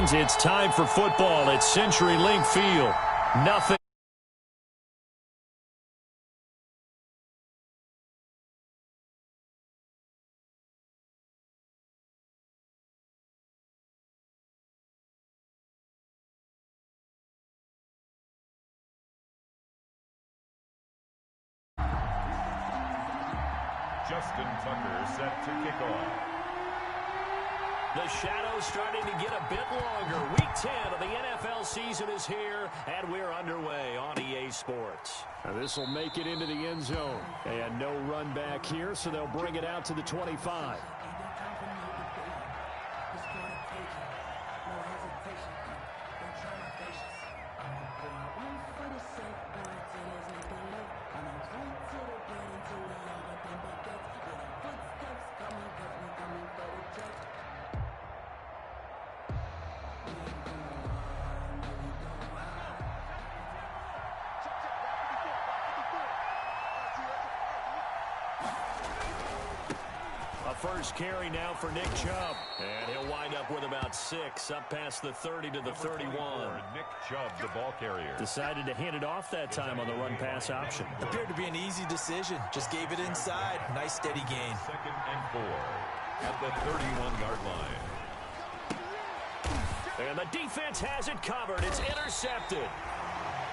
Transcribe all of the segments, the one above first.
fans, it's time for football at CenturyLink Field. Nothing. Justin Tucker set to kick off. The shadow's starting to get a bit longer. Week 10 of the NFL season is here, and we're underway on EA Sports. Now this will make it into the end zone. And no run back here, so they'll bring it out to the 25. First carry now for Nick Chubb. And he'll wind up with about 6, up past the 30 to the 31. Nick Chubb, the ball carrier. Decided to hand it off that time on the run-pass option. Appeared to be an easy decision. Just gave it inside. Nice steady gain. 2nd and 4 at the 31-yard line. And the defense has it covered. It's intercepted.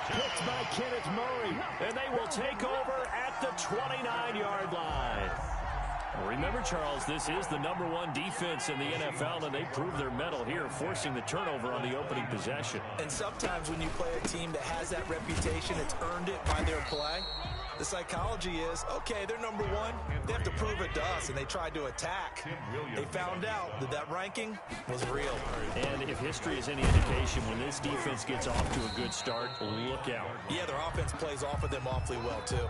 Picked by Kenneth Murray. And they will take over at the 29-yard line. Remember, Charles, this is the #1 defense in the NFL, and they proved their mettle here, forcing the turnover on the opening possession. And sometimes when you play a team that has that reputation, it's earned it by their play. The psychology is, okay, they're #1. They have to prove it to us, and they tried to attack. They found out that that ranking was real. And if history is any indication, when this defense gets off to a good start, look out. Yeah, their offense plays off of them awfully well, too.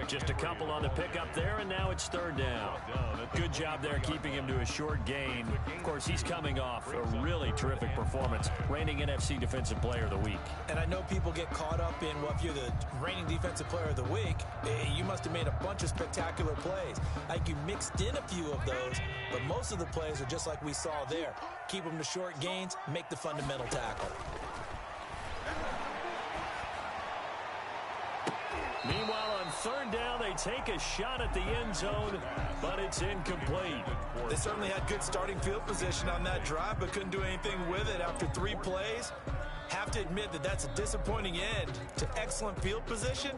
Just a couple on the pickup there, and now it's 3rd down. Good job there keeping him to a short gain. Of course, he's coming off a really terrific performance, reigning NFC Defensive Player of the Week. And I know people get caught up in, well, if you're the reigning Defensive Player of the Week, you must have made a bunch of spectacular plays. Like you mixed in a few of those, but most of the plays are just like we saw there. Keep them to short gains, make the fundamental tackle. Meanwhile, on 3rd down, they take a shot at the end zone, but it's incomplete. They certainly had good starting field position on that drive, but couldn't do anything with it after 3 plays. Have to admit that that's a disappointing end to excellent field position.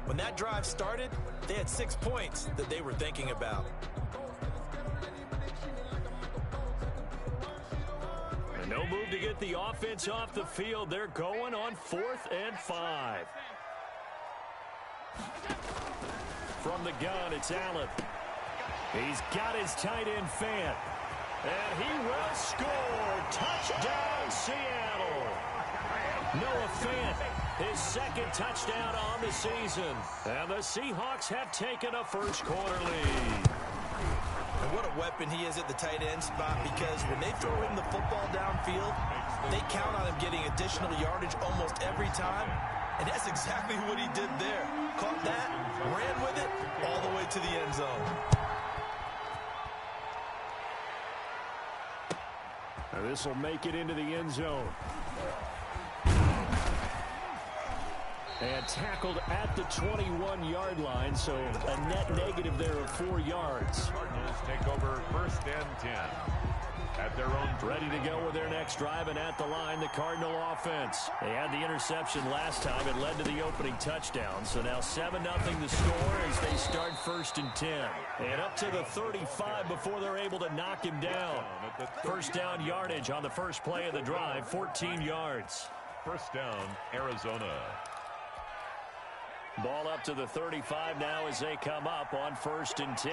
When that drive started, they had 6 points that they were thinking about. And no move to get the offense off the field. They're going on 4th and 5. From the gun, it's Allen. He's got his tight end Fant. And he will score. Touchdown, Seattle. Noah Fant, his 2nd touchdown on the season. And the Seahawks have taken a first-quarter lead. And what a weapon he is at the tight end spot, because when they throw him the football downfield, they count on him getting additional yardage almost every time. And that's exactly what he did there. Caught that, ran with it, all the way to the end zone. Now this will make it into the end zone. And tackled at the 21-yard line, so a net negative there of 4 yards. Cardinals take over 1st and 10. At their own, ready to go with their next drive, and at the line, the Cardinal offense. They had the interception last time. It led to the opening touchdown. So now 7-0 the score as they start 1st and 10. And up to the 35 before they're able to knock him down. 1st down yardage on the first play of the drive, 14 yards. 1st down, Arizona. Ball up to the 35 now as they come up on 1st and 10.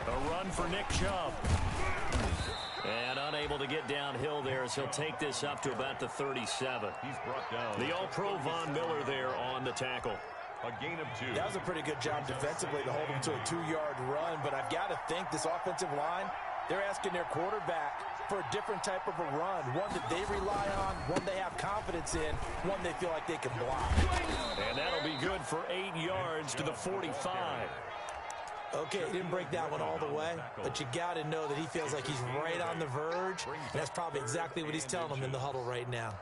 A run for Nick Chubb. And unable to get downhill there as he'll take this up to about the 37. He's brought down. The All-Pro Von Miller there on the tackle. A gain of 2. That was a pretty good job defensively to hold him to a 2-yard run, but I've got to think this offensive line, they're asking their quarterback for a different type of a run, one that they rely on, one they have confidence in, one they feel like they can block. And that'll be good for 8 yards to the 45. Okay, he didn't break that one all the way, but you got to know that he feels like he's right on the verge, and that's probably exactly what he's telling them in the huddle right now.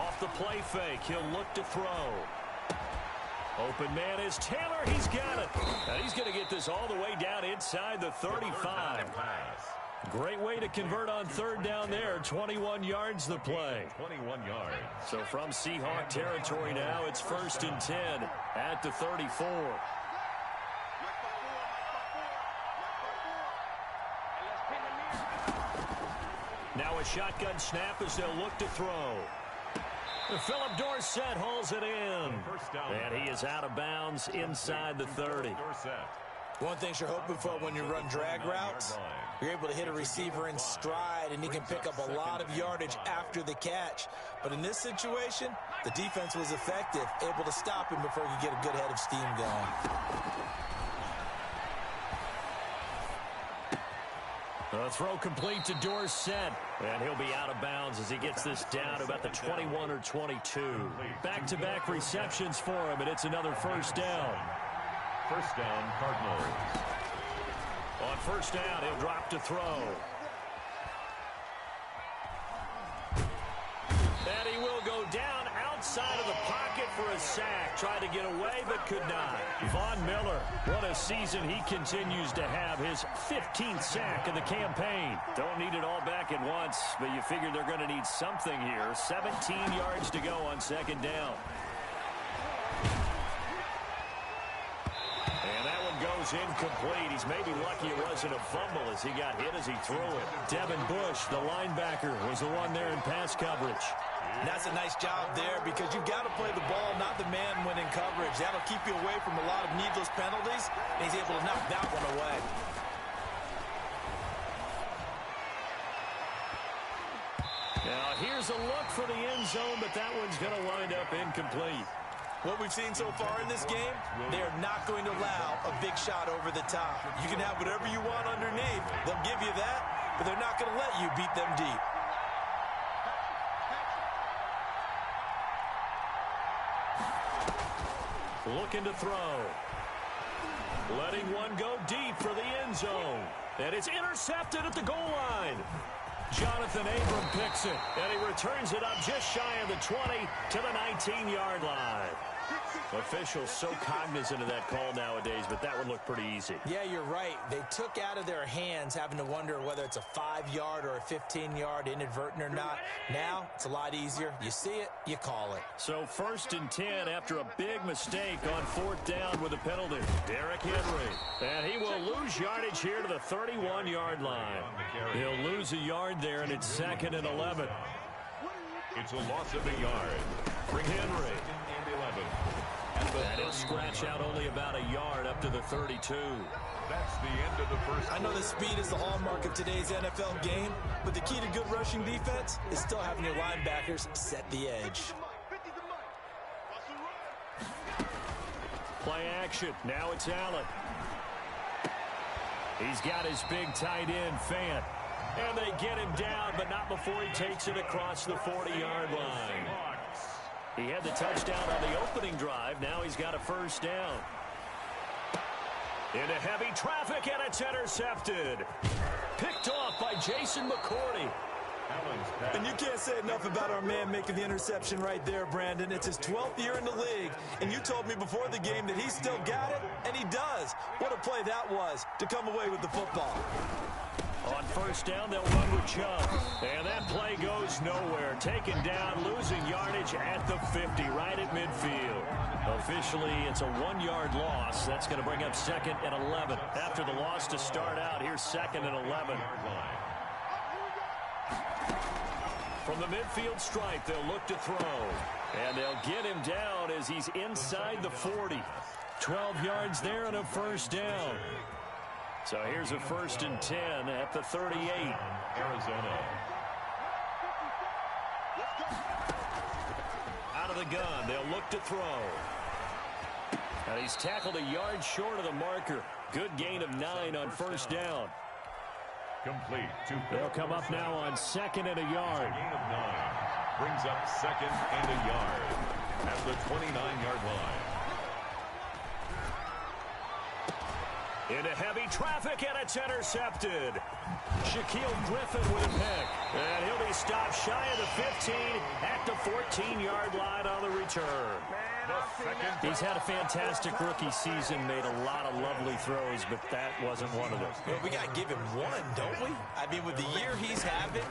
Off the play fake, he'll look to throw. Open man is Taylor. He's got it. And he's going to get this all the way down inside the 35. Great way to convert on third down there. 21 yards the play. 21 yards. So from Seahawk territory now, it's 1st and 10 at the 34. Now a shotgun snap as they'll look to throw. Philip Dorsett hauls it in. And he is out of bounds inside the 30. One thing you're hoping for when you run drag routes, you're able to hit a receiver in stride, and he can pick up a lot of yardage after the catch. But in this situation, the defense was effective, able to stop him before he could get a good head of steam going. A throw complete to Dorsett, and he'll be out of bounds as he gets this down to about the 21 or 22. Back-to-back receptions for him, and it's another first down. First down, Cardinals. On first down, he'll drop to throw. And he will go down outside of the pocket for a sack. Tried to get away, but could not. Von Miller, what a season he continues to have. His 15th sack of the campaign. Don't need it all back at once, but you figure they're going to need something here. 17 yards to go on second down. And that one goes incomplete. He's maybe lucky it wasn't a fumble as he got hit as he threw it. Devin Bush, the linebacker, was the one there in pass coverage. And that's a nice job there because you've got to play the ball, not the man when in coverage. That'll keep you away from a lot of needless penalties, and he's able to knock that one away. Now, here's a look for the end zone, but that one's going to wind up incomplete. What we've seen so far in this game, they're not going to allow a big shot over the top. You can have whatever you want underneath. They'll give you that, but they're not going to let you beat them deep. Looking to throw. Letting one go deep for the end zone. And it's intercepted at the goal line. Jonathan Abram picks it, and he returns it up just shy of the 20 to the 19-yard line. Officials so cognizant of that call nowadays, but that one looked pretty easy. Yeah, you're right. They took out of their hands having to wonder whether it's a 5-yard or a 15-yard inadvertent or not. Now, it's a lot easier. You see it, you call it. So 1st and 10 after a big mistake on 4th down with a penalty. Derrick Henry. And he will lose yardage here to the 31-yard line. He'll lose a yard there, and it's 2nd and 11. It's a loss of a yard. Bring Henry. And 11. And he'll scratch out only about a yard up to the 32. That's the end of the first. I know that speed is the hallmark of today's NFL game, but the key to good rushing defense is still having your linebackers set the edge. Play action. Now it's Allen. He's got his big tight end, Fant. And they get him down, but not before he takes it across the 40-yard line. He had the touchdown on the opening drive. Now he's got a first down. Into heavy traffic, and it's intercepted. Picked off by Jason McCourty. And you can't say enough about our man making the interception right there, Brandon. It's his 12th year in the league, and you told me before the game that he still got it, and he does. What a play that was to come away with the football. On first down, they'll run with Chubb. And that play goes nowhere. Taken down, losing yardage at the 50, right at midfield. Officially, it's a 1-yard loss. That's going to bring up 2nd and 11. After the loss to start out, here's 2nd and 11. From the midfield stripe, they'll look to throw. And they'll get him down as he's inside the 40. 12 yards there and a first down. So here's a 1st and 10 at the 38. Arizona. Out of the gun, they'll look to throw. And he's tackled a yard short of the marker. Good gain of 9 on 1st down. Complete. They'll come up now on 2nd and a yard. Gain of 9. Brings up 2nd and a yard at the 29-yard line. Into heavy traffic, and it's intercepted. Shaquille Griffin with a pick. And he'll be stopped shy of the 15 at the 14-yard line on the return. He's had a fantastic rookie season, made a lot of lovely throws, but that wasn't one of them. Well, we got to give him one, don't we? I mean, with the year he's having,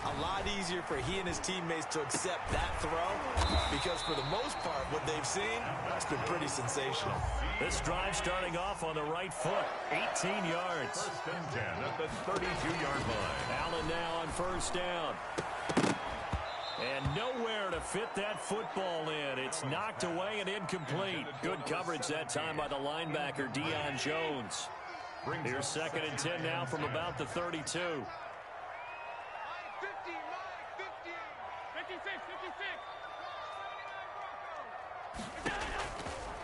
a lot easier for he and his teammates to accept that throw because for the most part, what they've seen, it's been pretty sensational. This drive starting off on the right foot, 18 yards. 1st and 10 at the 32-yard line. Allen now on 1st down. And nowhere to fit that football in. It's knocked away and incomplete. Good coverage that time by the linebacker, Deion Jones. Here's 2nd and 10 now from about the 32.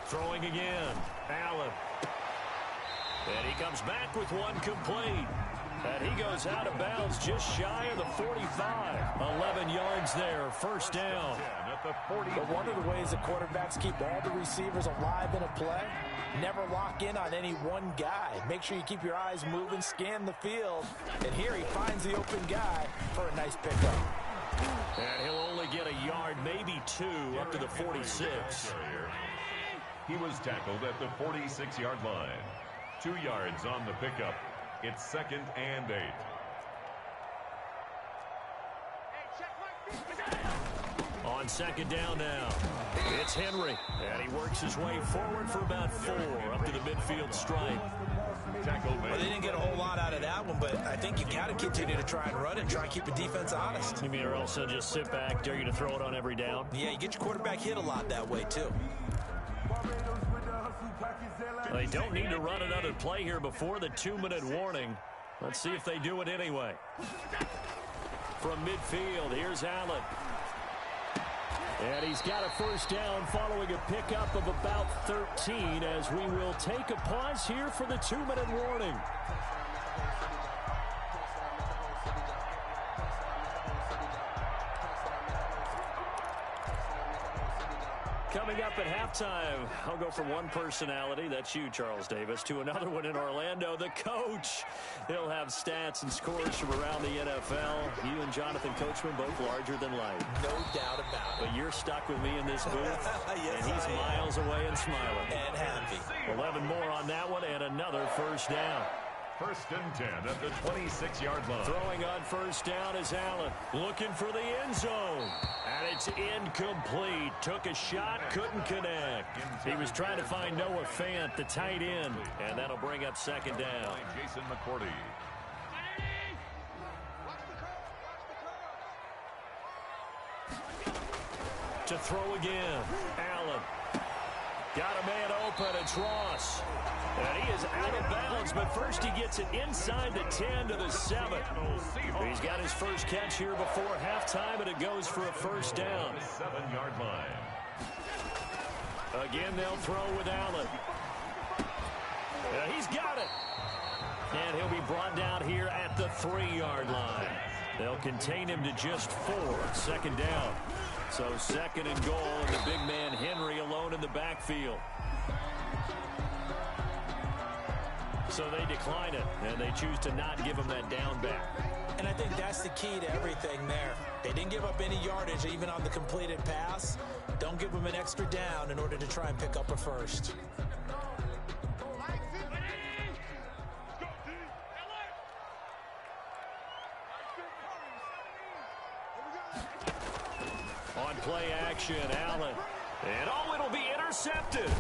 Throwing again. Allen. And he comes back with one complete. And he goes out of bounds just shy of the 45. 11 yards there, 1st down. But one of the ways that quarterbacks keep all the receivers alive in a play, never lock in on any one guy. Make sure you keep your eyes moving, scan the field. And here he finds the open guy for a nice pickup. And he'll only get a yard, maybe 2, up to the 46. He was tackled at the 46-yard line. 2 yards on the pickup. It's 2nd and 8. On 2nd down now, it's Henry. And he works his way forward for about 4 up to the midfield stripe. Well, they didn't get a whole lot out of that one, but I think you got to continue to try and run and try and keep the defense honest. You mean or also just sit back, dare you to throw it on every down? Yeah, you get your quarterback hit a lot that way, too. They don't need to run another play here before the 2-minute warning. Let's see if they do it anyway. From midfield, here's Allen. And he's got a 1st down following a pickup of about 13 as we will take a pause here for the 2-minute warning. Coming up at halftime, I'll go from one personality, that's you, Charles Davis, to another one in Orlando, the coach. He'll have stats and scores from around the NFL. You and Jonathan Coachman both larger than life. No doubt about it. But you're stuck with me in this booth, yes, and he's miles away and smiling. And happy. 11 more on that one, and another 1st down. 1st and 10 at the 26-yard line. Throwing on 1st down is Allen. Looking for the end zone. And it's incomplete. Took a shot, couldn't connect. He was trying to find Noah Fant, the tight end. And that'll bring up 2nd down. Jason McCourty. To throw again. Allen. Got a man open. It's Ross. And he is out of bounds, but first he gets it inside the 10 to the 7. He's got his first catch here before halftime, and it goes for a 1st down. 7-yard line. Again, they'll throw with Allen. He's got it. And he'll be brought down here at the 3-yard line. They'll contain him to just 4. 2nd down. So 2nd and goal, and the big man Henry alone in the backfield. So they decline it, and they choose to not give him that down back. And I think that's the key to everything there. They didn't give up any yardage even on the completed pass. Don't give them an extra down in order to try and pick up a 1st. On play action, Allen. And it'll be intercepted.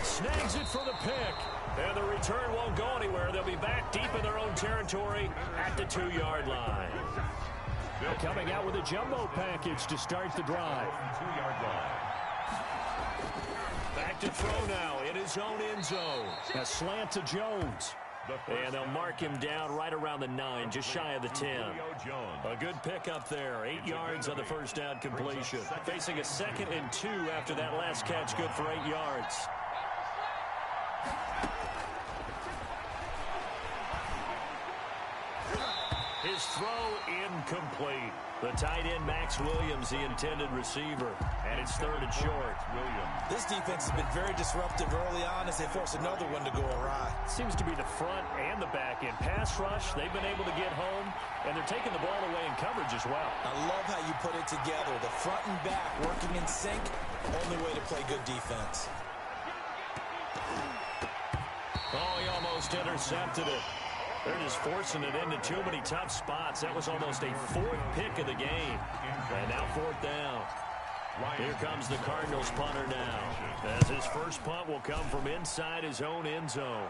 Snags it for the pick. And the return won't go anywhere. They'll be back deep in their own territory at the 2-yard line. They're coming out with a jumbo package to start the drive. 2-yard line. Back to throw now in his own end zone. A slant to Jones. And they'll mark him down right around the 9, just shy of the 10. A good pickup there, 8 yards on the first down completion. Facing a 2nd and 2 after that last catch, good for 8 yards. His throw incomplete. The tight end, Max Williams, the intended receiver. And it's 3rd and short. This defense has been very disruptive early on as they force another one to go awry. Seems to be the front and the back end. Pass rush, they've been able to get home, and they're taking the ball away in coverage as well. I love how you put it together. The front and back working in sync, only way to play good defense. Oh, he almost intercepted it. They're just forcing it into too many tough spots. That was almost a 4th pick of the game. And now 4th down. Here comes the Cardinals punter now, as his first punt will come from inside his own end zone.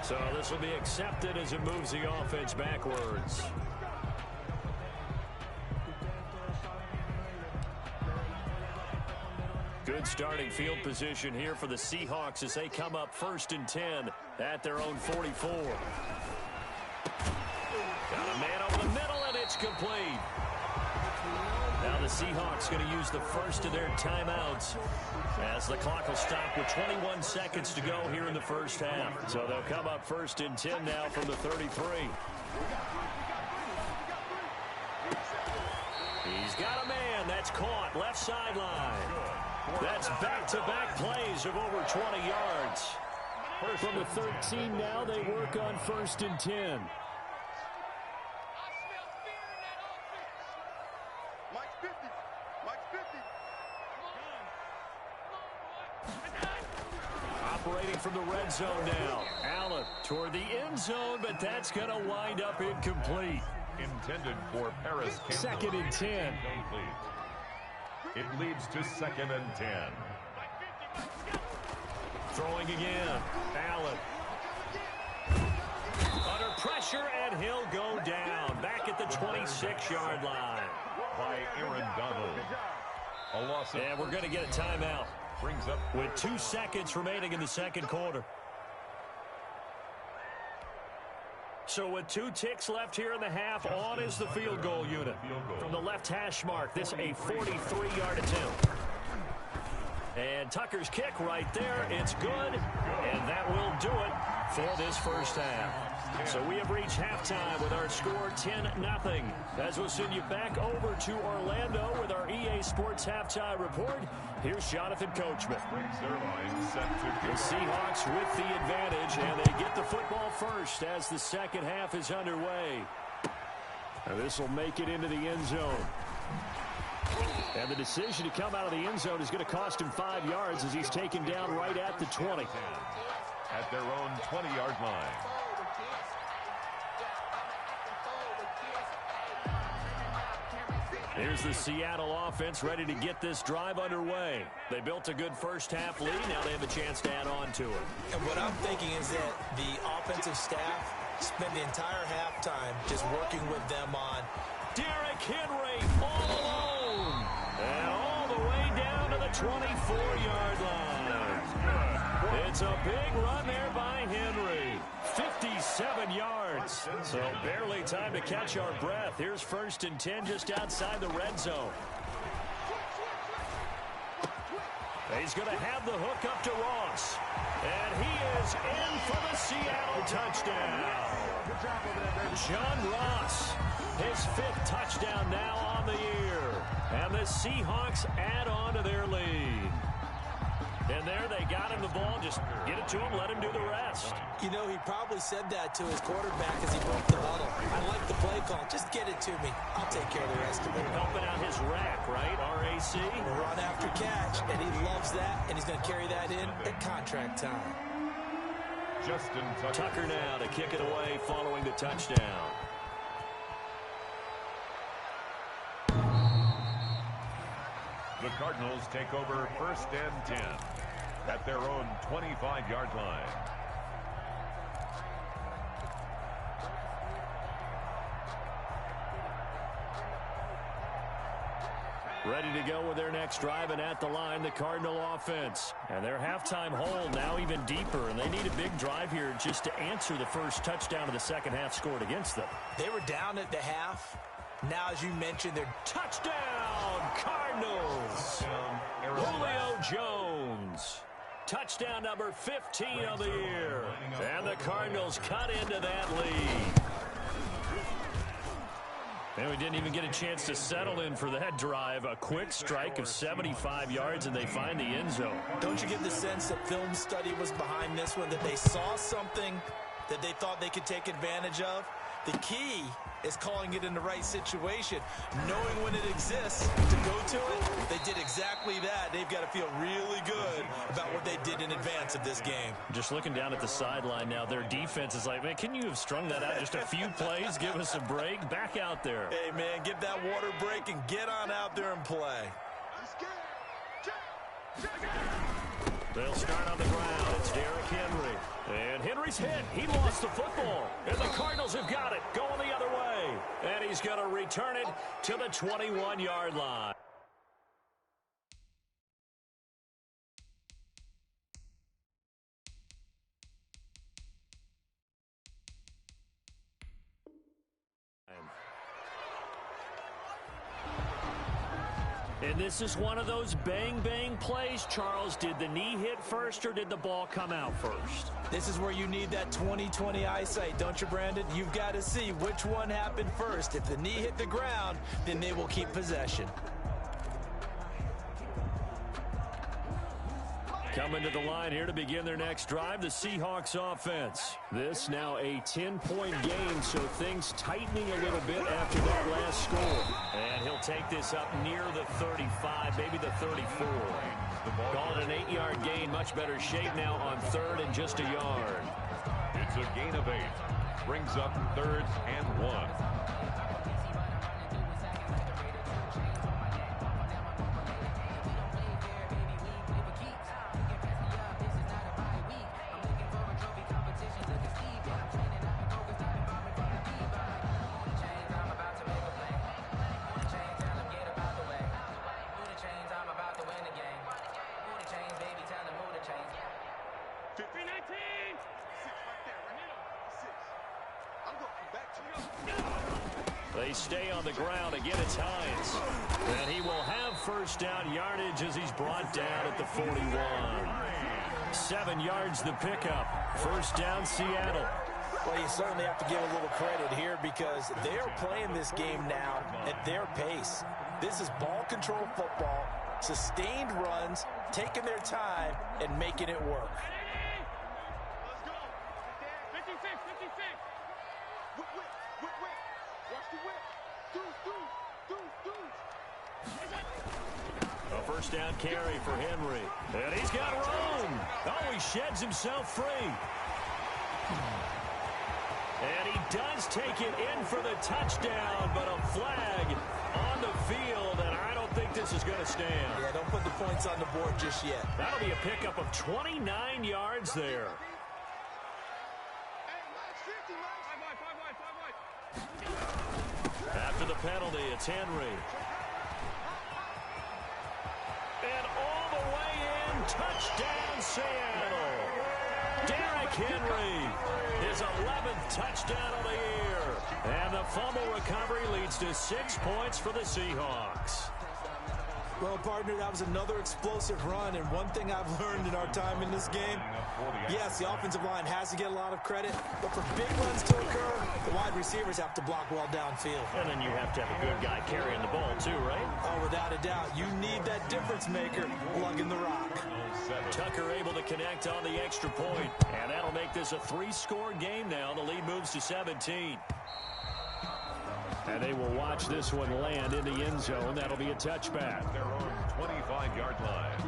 So this will be accepted as it moves the offense backwards. Good starting field position here for the Seahawks as they come up 1st and 10 at their own 44. Got a man over the middle, and it's complete. Now the Seahawks going to use the first of their timeouts as the clock will stop with 21 seconds to go here in the first half. So they'll come up 1st and 10 now from the 33. He's got a man. That's caught. Left sideline. That's back-to-back plays of over 20 yards. From the 13 now, they work on 1st and 10. Operating from the red zone now. Allen toward the end zone, but that's going to wind up incomplete. Intended for Paris Campbell. 2nd and 10. It leads to 2nd and 10. Throwing again. Allen. Under pressure, and he'll go down. Back at the 26-yard line. By Aaron Donald. A loss of and we're going to get a timeout. Brings up with 2 seconds remaining in the second quarter. So with 2 ticks left here in the half, on is the field goal unit. From the left hash mark, this a 43-yard attempt. And Tucker's kick right there, it's good, and that will do it for this first half. So we have reached halftime with our score 10-0. As we'll send you back over to Orlando with our EA Sports halftime report, here's Jonathan Coachman. The Seahawks with the advantage, and they get the football first as the second half is underway. And this will make it into the end zone. And the decision to come out of the end zone is going to cost him 5 yards as he's taken down right at the 20. At their own 20-yard line. Here's the Seattle offense ready to get this drive underway. They built a good first half lead. Now they have a chance to add on to it. And what I'm thinking is that the offensive staff spent the entire halftime just working with them on Derrick Henry all alone. And all the way down to the 24-yard line. It's a big run there by Henry. 57 yards. So barely time to catch our breath. Here's 1st and 10 just outside the red zone. He's going to have the hook up to Ross. And he is in for the Seattle touchdown. John Ross, his 5th touchdown now on the year. And the Seahawks add on to their lead. And there they got him the ball. Just get it to him, let him do the rest. You know, he probably said that to his quarterback as he broke the huddle. I like the play call. Just get it to me. I'll take care of the rest of it. Helping out his rack, right? RAC. Run after catch, and he loves that, and he's going to carry that in at contract time. Justin Tucker now to kick it away following the touchdown. The Cardinals take over 1st and 10 at their own 25-yard line. Ready to go with their next drive, and at the line, the Cardinal offense. And their halftime hole now even deeper, and they need a big drive here just to answer the first touchdown of the second half scored against them. They were down at the half. Now, as you mentioned, they're touchdown, Cardinals. Julio Jones. Touchdown number 15 of the year. And the Cardinals cut into that lead. And we didn't even get a chance to settle in for that drive. A quick strike of 75 yards, and they find the end zone. Don't you get the sense that film study was behind this one, that they saw something that they thought they could take advantage of? The key is calling it in the right situation, knowing when it exists to go to it. They did exactly that. They've got to feel really good about what they did in advance of this game. Just looking down at the sideline now, their defense is like, man, can you have strung that out just a few plays? Give us a break. Back out there. Hey, man, give that water break and get on out there and play. They'll start on the ground. It's Derrick Henry. And Henry's hit. He lost the football. And the Cardinals have got it. Going the other way. And he's going to return it to the 21-yard line. And this is one of those bang-bang plays, Charles. Did the knee hit first or did the ball come out first? This is where you need that 20/20 eyesight, don't you, Brandon? You've got to see which one happened first. If the knee hit the ground, then they will keep possession. Coming to the line here to begin their next drive, the Seahawks offense. This now a 10-point game, so things tightening a little bit after that last score. And he'll take this up near the 35, maybe the 34. Call it an 8-yard gain, much better shape now on third and just a yard. It's a gain of 8. Brings up 3rd and 1. They stay on the ground. Again, it's Hines. And he will have first down yardage as he's brought down at the 41. 7 yards the pickup. First down, Seattle. Well, you certainly have to give a little credit here because they're playing this game now at their pace. This is ball control football, sustained runs, taking their time, and making it work. A first down carry for Henry. And he's got room. Oh, he sheds himself free. And he does take it in for the touchdown, but a flag on the field, and I don't think this is going to stand. Yeah, don't put the points on the board just yet. That'll be a pickup of 29 yards there. After the penalty, it's Henry. And all the way in, touchdown Seattle. Derrick Henry, his 11th touchdown of the year. And the fumble recovery leads to 6 points for the Seahawks. Well, partner, that was another explosive run, and one thing I've learned in our time in this game, yes, the offensive line has to get a lot of credit, but for big runs to occur, the wide receivers have to block well downfield. And then you have to have a good guy carrying the ball too, right? Oh, without a doubt. You need that difference maker lugging the rock. Tucker able to connect on the extra point, and that'll make this a 3-score game now. The lead moves to 17. And they will watch this one land in the end zone. That'll be a touchback. Their own 25-yard line.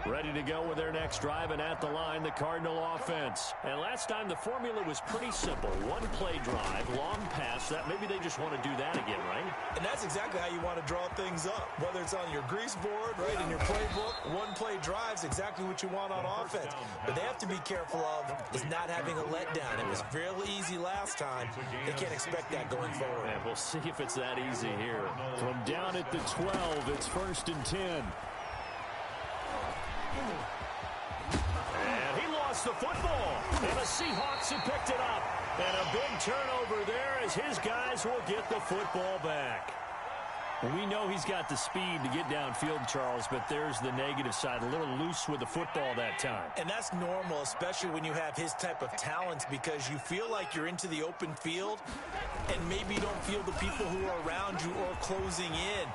Ready to go with their next drive, and at the line, the Cardinal offense. And last time, the formula was pretty simple. One-play drive, long pass. That maybe they just want to do that again, right? And that's exactly how you want to draw things up. Whether it's on your grease board, right, in your playbook, one-play drive's exactly what you want on offense. But they have to be careful of is not having a letdown. It was fairly easy last time. They can't expect that going forward. And we'll see if it's that easy here. From down at the 12, it's 1st and 10. And he lost the football. And the Seahawks have picked it up. And a big turnover there as his guys will get the football back. We know he's got the speed to get downfield, Charles, but there's the negative side. A little loose with the football that time. And that's normal, especially when you have his type of talents, because you feel like you're into the open field and maybe you don't feel the people who are around you or closing in.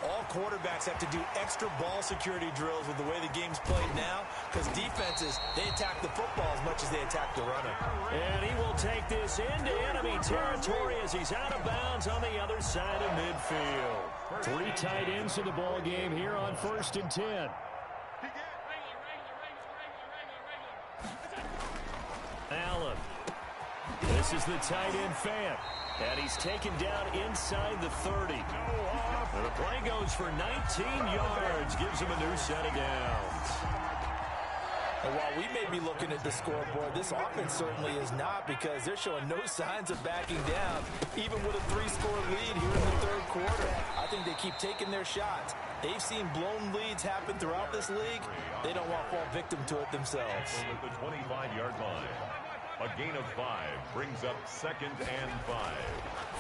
All quarterbacks have to do extra ball security drills with the way the game's played now, because defenses, they attack the football as much as they attack the runner. And he will take this into enemy territory as he's out of bounds on the other side of midfield. 3 tight ends in the ball game here on 1st and 10. Allen. This is the tight end Fant. And he's taken down inside the 30. And the play goes for 19 yards. Gives him a new set of downs. And while we may be looking at the scoreboard, this offense certainly is not, because they're showing no signs of backing down, even with a 3-score lead here in the 3rd quarter. I think they keep taking their shots. They've seen blown leads happen throughout this league. They don't want to fall victim to it themselves. At the 25-yard line. A gain of 5 brings up 2nd and 5.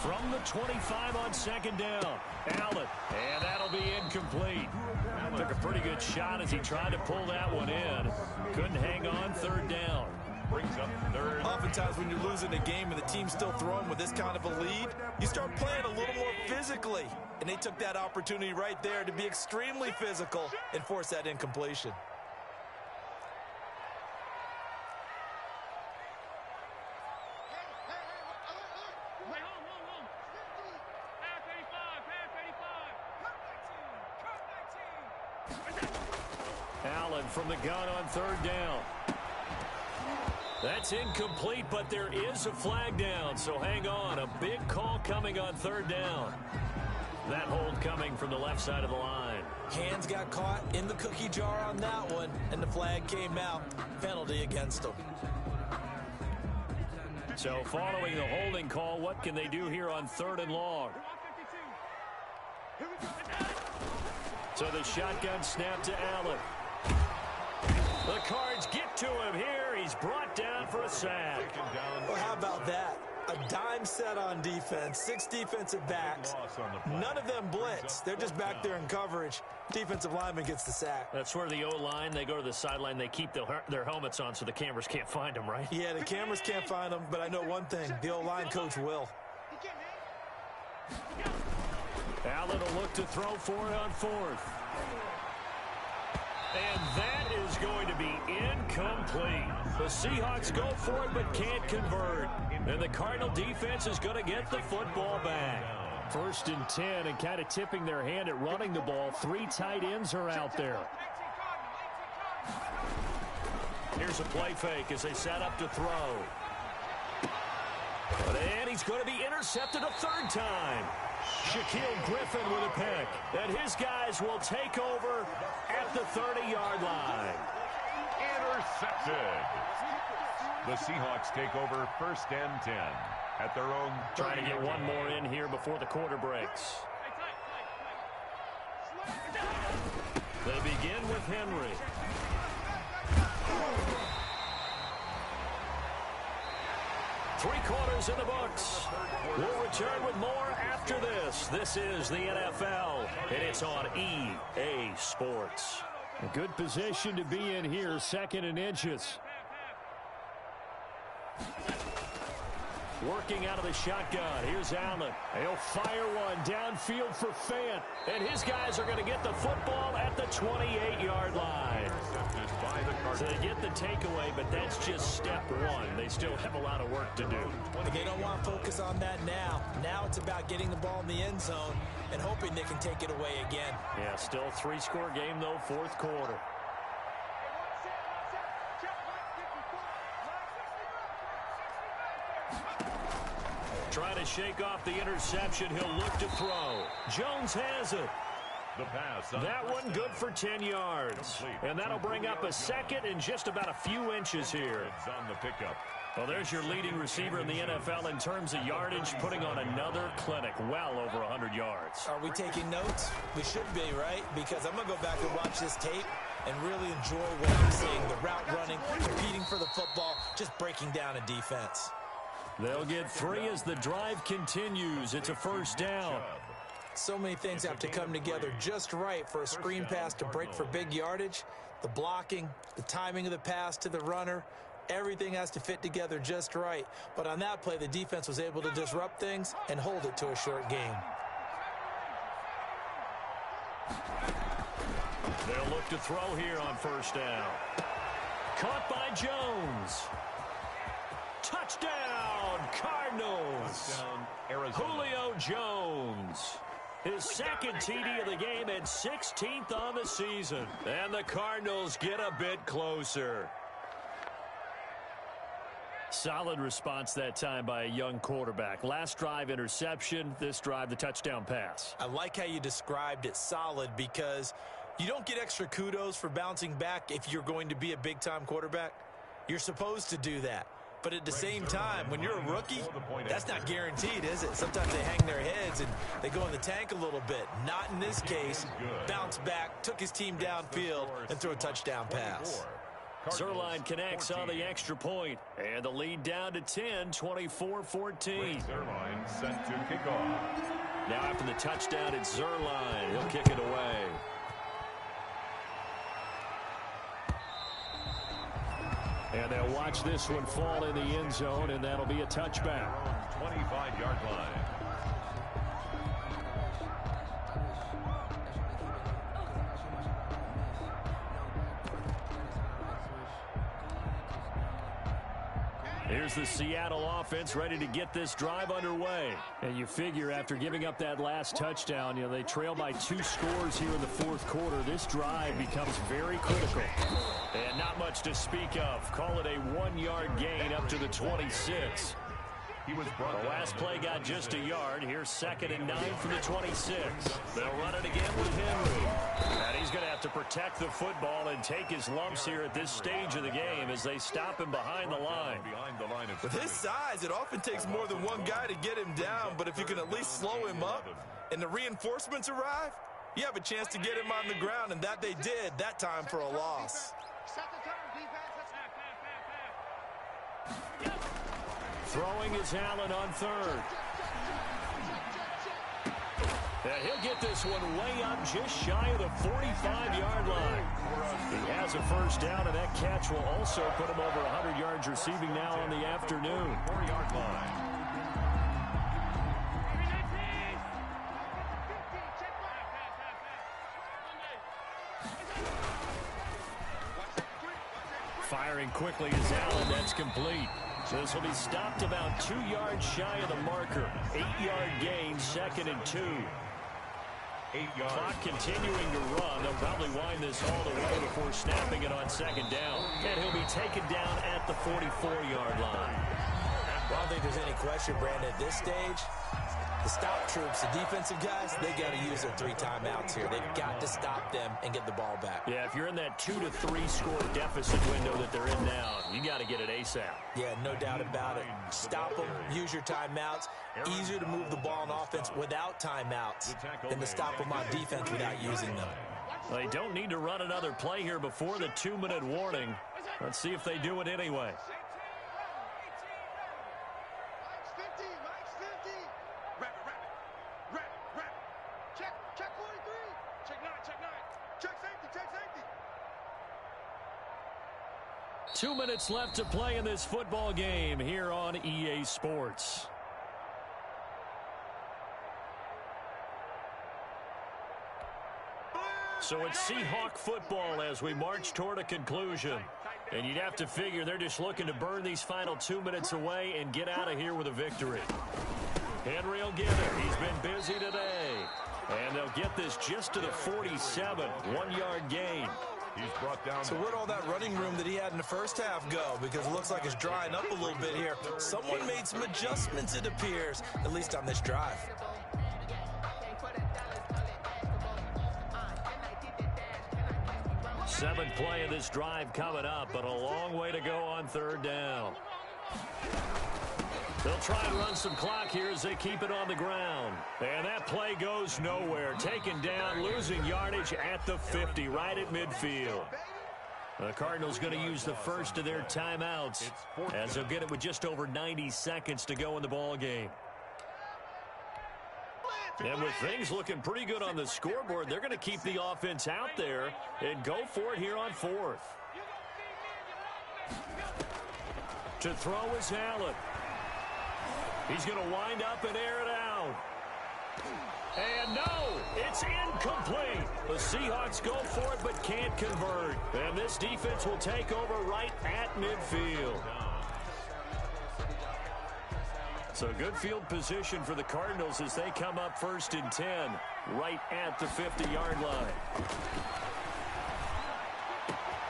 From the 25 on 2nd down, Allen, and that'll be incomplete. Took a pretty good shot as he tried to pull that one in. Couldn't hang on, 3rd down. Brings up 3rd. Oftentimes when you're losing a game and the team's still throwing with this kind of a lead, you start playing a little more physically. And they took that opportunity right there to be extremely physical and force that incompletion. Allen from the gun on 3rd down. That's incomplete, but there is a flag down, so hang on. A big call coming on 3rd down. That hold coming from the left side of the line. Hands got caught in the cookie jar on that one, and the flag came out. Penalty against them. So following the holding call, what can they do here on 3rd and long? So the shotgun snap to Allen. The Cards get to him here. He's brought down for a sack. Well, how about that? A dime set on defense, 6 defensive backs. None of them blitz. They're just back there in coverage. Defensive lineman gets the sack. That's where the O-line, they go to the sideline, they keep their helmets on so the cameras can't find them, right? Yeah, the cameras can't find them, but I know one thing. The O-line coach will. Allen will look to throw for it on 4th. And that is going to be incomplete. The Seahawks go for it but can't convert. And the Cardinal defense is going to get the football back. 1st and 10, and kind of tipping their hand at running the ball. 3 tight ends are out there. Here's a play fake as they set up to throw. And he's going to be intercepted a 3rd time. Shaquille Griffin with a pick. And his guys will take over at the 30-yard line. Intercepted. The Seahawks take over 1st and 10 at their own 30. Trying to get one more in here before the quarter breaks. They begin with Henry. Three quarters in the books. We'll return with more after this. This is the NFL, and it's on EA Sports. A good position to be in here, 2nd and inches. Working out of the shotgun. Here's Allen. He'll fire one downfield for Fant. And his guys are going to get the football at the 28-yard line. So they get the takeaway, but that's just step 1. They still have a lot of work to do. They don't want to focus on that now. Now it's about getting the ball in the end zone and hoping they can take it away again. Yeah, still a 3-score game, though, 4th quarter. Trying to shake off the interception. He'll look to throw. Jones has it. The pass. That one good for 10 yards. And that'll bring up a second and just about a few inches here. On the pickup. Well, there's your leading receiver in the NFL in terms of yardage, putting on another clinic, well over 100 yards. Are we taking notes? We should be, right? Because I'm going to go back and watch this tape and really enjoy what I'm seeing. The route running, competing for the football, just breaking down a defense. They'll get 3 as the drive continues. It's a first down. So many things have to come together just right for a screen pass to break for big yardage. The blocking, the timing of the pass to the runner, everything has to fit together just right. But on that play, the defense was able to disrupt things and hold it to a short game. They'll look to throw here on first down. Caught by Jones. Touchdown, Cardinals. Touchdown, Arizona. Julio Jones. His second TD of the game and 16th on the season. And the Cardinals get a bit closer. Solid response that time by a young quarterback. Last drive, interception. This drive, the touchdown pass. I like how you described it, solid, because you don't get extra kudos for bouncing back if you're going to be a big-time quarterback. You're supposed to do that. But at the same time, when you're a rookie, that's not guaranteed, is it? Sometimes they hang their heads and they go in the tank a little bit. Not in this case. Bounced back, took his team downfield, and threw a touchdown pass. Zerline connects on the extra point, and the lead down to 10, 24-14. Zerline sent to kickoff. Now after the touchdown, it's Zerline. He'll kick it away. And they'll watch this one fall in the end zone, and that'll be a touchback. 25-yard line. Here's the Seattle offense ready to get this drive underway. And you figure after giving up that last touchdown, they trail by 2 scores here in the fourth quarter. This drive becomes very critical. And not much to speak of. Call it a 1-yard gain up to the 26. The last play got just a yard. Here's 2nd and 9 from the 26. They'll run it again with Henry. And he's going to have to protect the football and take his lumps here at this stage of the game as they stop him behind the line. With his size, it often takes more than one guy to get him down, but if you can at least slow him up and the reinforcements arrive, you have a chance to get him on the ground, and that they did that time for a loss. Throwing is Allen on 3rd. And he'll get this one way up just shy of the 45-yard line. He has a first down, and that catch will also put him over 100 yards receiving now on the afternoon. 4-yard line. Firing quickly is Allen. That's complete. This will be stopped about 2 yards shy of the marker. 8-yard gain, 2nd and 2. 8 yards. Clock continuing to run. They'll probably wind this all the way before snapping it on 2nd down. And he'll be taken down at the 44-yard line. I don't think there's any question, Brandon, at this stage. The stop troops, the defensive guys, they got to use their 3 timeouts here. They've got to stop them and get the ball back. Yeah, if you're in that 2 to 3 score deficit window that they're in now, you got to get it ASAP. Yeah, no doubt about it. Stop them, use your timeouts. Easier to move the ball on offense without timeouts than to stop them on defense without using them. They don't need to run another play here before the 2-minute warning. Let's see if they do it anyway. Two minutes left to play in this football game here on EA Sports. So it's Seahawk football as we march toward a conclusion. And you'd have to figure they're just looking to burn these final 2 minutes away and get out of here with a victory. Henry will get it. He's been busy today. And they'll get this just to the 47. 1-yard gain. He's brought So where'd all that running room that he had in the first half go? Because it looks like it's drying up a little bit here. Someone made some adjustments, it appears, at least on this drive. Seventh play of this drive coming up, but a long way to go on third down. They'll try and run some clock here as they keep it on the ground. And that play goes nowhere. Taken down, losing yardage at the 50, right at midfield. The Cardinals going to use the first of their timeouts as they'll get it with just over 90 seconds to go in the ball game. And with things looking pretty good on the scoreboard, they're going to keep the offense out there and go for it here on fourth. To throw is Allen. He's going to wind up and air it out. And no, it's incomplete. The Seahawks go for it but can't convert. And this defense will take over right at midfield. So good field position for the Cardinals as they come up 1st and 10 right at the 50-yard line.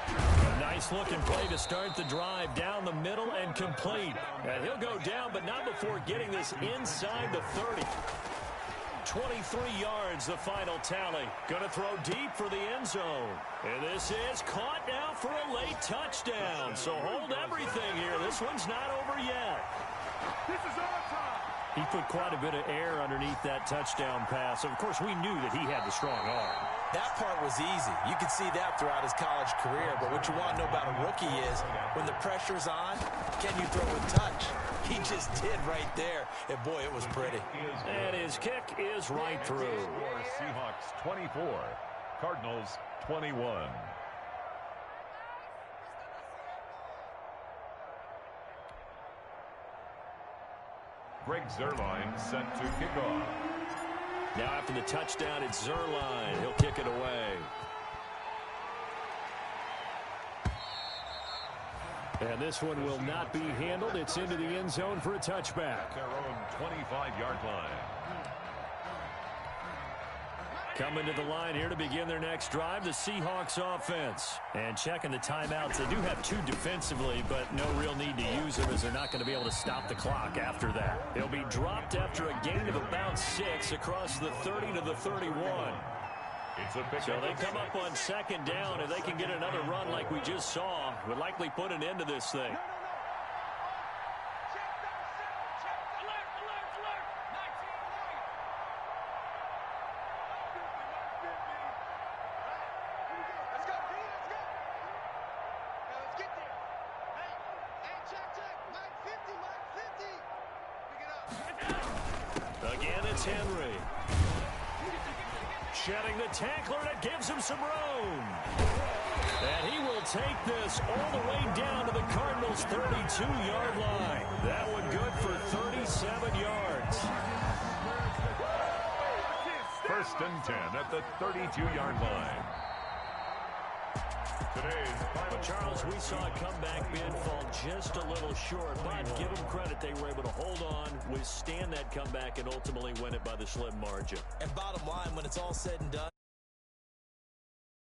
A nice looking play to start the drive down the middle and complete. And he'll go down, but not before getting this inside the 30. 23 yards, the final tally. Going to throw deep for the end zone. And this is caught now for a late touchdown. So hold everything here. This one's not over yet. This is our time. He put quite a bit of air underneath that touchdown pass. Of course, we knew that he had the strong arm. That part was easy. You could see that throughout his college career. But what you want to know about a rookie is when the pressure's on, can you throw a touch? He just did right there. And, boy, it was pretty. And his kick is right through. Seahawks 24, Cardinals 21. Greg Zuerlein set to kick off. Now after the touchdown, it's Zuerlein. He'll kick it away. And this one will not be handled. It's into the end zone for a touchback. Their own 25-yard line. Coming to the line here to begin their next drive, the Seahawks offense. And checking the timeouts, they do have 2 defensively, but no real need to use them as they're not going to be able to stop the clock after that. They'll be dropped after a gain of about 6 across the 30 to the 31. So they come up on 2nd down, and they can get another run like we just saw. Would likely put an end to this thing. Again, it's Henry. Shedding the tackler, and it gives him some room. And he will take this all the way down to the Cardinals' 32-yard line. That one good for 37 yards. 1st and 10 at the 32-yard line. But Charles, we saw a comeback bid fall just a little short, but give them credit, they were able to hold on, withstand that comeback, and ultimately win it by the slim margin. And bottom line, when it's all said and done,